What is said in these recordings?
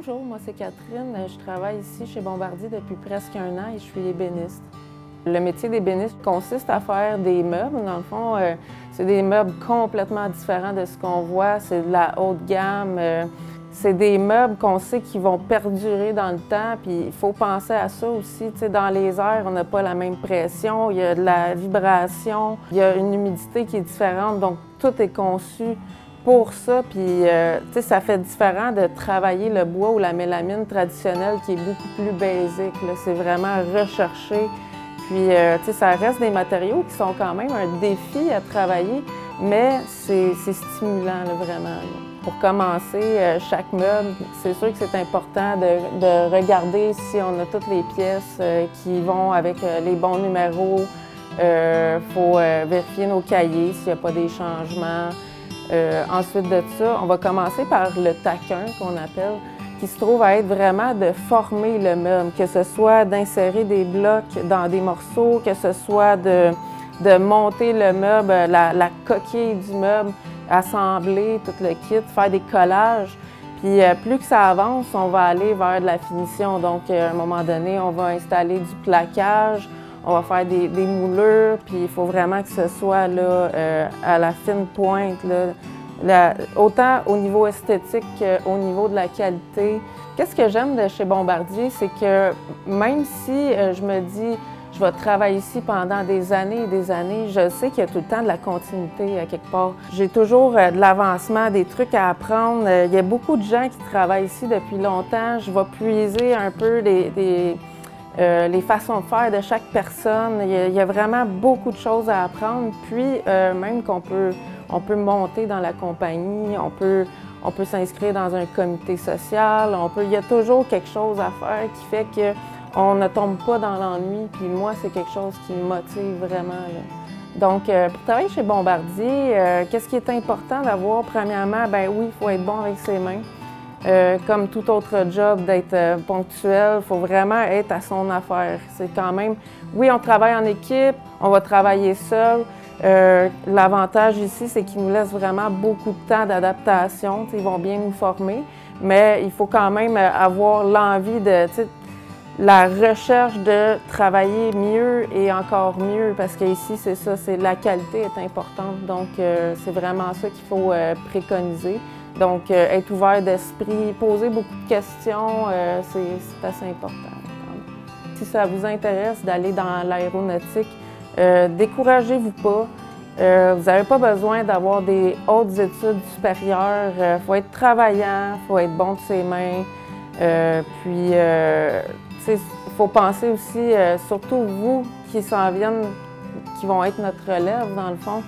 Bonjour, moi c'est Catherine. Je travaille ici chez Bombardier depuis presque 1 an et je suis ébéniste. Le métier d'ébéniste consiste à faire des meubles. Dans le fond, c'est des meubles complètement différents de ce qu'on voit. C'est de la haute gamme. C'est des meubles qu'on sait qui vont perdurer dans le temps. Puis il faut penser à ça aussi. Tu sais, dans les airs, on n'a pas la même pression. Il y a de la vibration. Il y a une humidité qui est différente. Donc tout est conçu pour ça, puis tu sais, ça fait différent de travailler le bois ou la mélamine traditionnelle qui est beaucoup plus basique. C'est vraiment recherché. Puis tu sais, ça reste des matériaux qui sont quand même un défi à travailler, mais c'est stimulant là, vraiment. Là. Pour commencer, chaque meuble, c'est sûr que c'est important de regarder si on a toutes les pièces qui vont avec les bons numéros. Faut vérifier nos cahiers s'il n'y a pas des changements. Ensuite de ça, on va commencer par le taquin qu'on appelle, qui se trouve à être vraiment de former le meuble, que ce soit d'insérer des blocs dans des morceaux, que ce soit de monter le meuble, la coquille du meuble, assembler tout le kit, faire des collages. Puis plus que ça avance, on va aller vers de la finition. Donc à un moment donné, on va installer du plaquage. On va faire des moulures, puis il faut vraiment que ce soit là, à la fine pointe, là, autant au niveau esthétique qu'au niveau de la qualité. Qu'est-ce que j'aime de chez Bombardier, c'est que même si je me dis je vais travailler ici pendant des années et des années, je sais qu'il y a tout le temps de la continuité à quelque part. J'ai toujours de l'avancement, des trucs à apprendre. Il y a beaucoup de gens qui travaillent ici depuis longtemps. Je vais puiser un peu les façons de faire de chaque personne. Il y a vraiment beaucoup de choses à apprendre. Puis, même qu'on peut monter dans la compagnie, on peut s'inscrire dans un comité social. Il y a toujours quelque chose à faire qui fait qu'on ne tombe pas dans l'ennui. Puis moi, c'est quelque chose qui me motive vraiment. Là. Donc, pour travailler chez Bombardier, qu'est-ce qui est important d'avoir? Premièrement, ben oui, il faut être bon avec ses mains. Comme tout autre job, d'être ponctuel, il faut vraiment être à son affaire. C'est quand même, oui, on travaille en équipe, on va travailler seul. L'avantage ici, c'est qu'ils nous laissent vraiment beaucoup de temps d'adaptation. Ils vont bien nous former, mais il faut quand même avoir l'envie de, la recherche de travailler mieux et encore mieux, parce qu'ici, c'est ça, la qualité est importante. Donc, c'est vraiment ça qu'il faut préconiser. Donc, être ouvert d'esprit, poser beaucoup de questions, c'est assez important. Si ça vous intéresse d'aller dans l'aéronautique, découragez-vous pas. Vous n'avez pas besoin d'avoir des hautes études supérieures. Il faut être travaillant, il faut être bon de ses mains. Puis, il faut penser aussi, surtout vous qui s'en viennent, qui vont être notre relève dans le fond.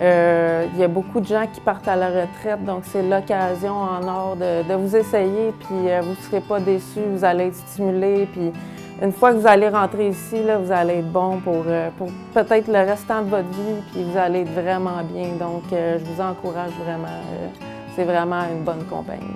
Il y a beaucoup de gens qui partent à la retraite, donc c'est l'occasion en or de vous essayer, puis vous ne serez pas déçus, vous allez être stimulés, puis une fois que vous allez rentrer ici, là, vous allez être bon pour peut-être le restant de votre vie, puis vous allez être vraiment bien. Donc je vous encourage vraiment, c'est vraiment une bonne compagnie.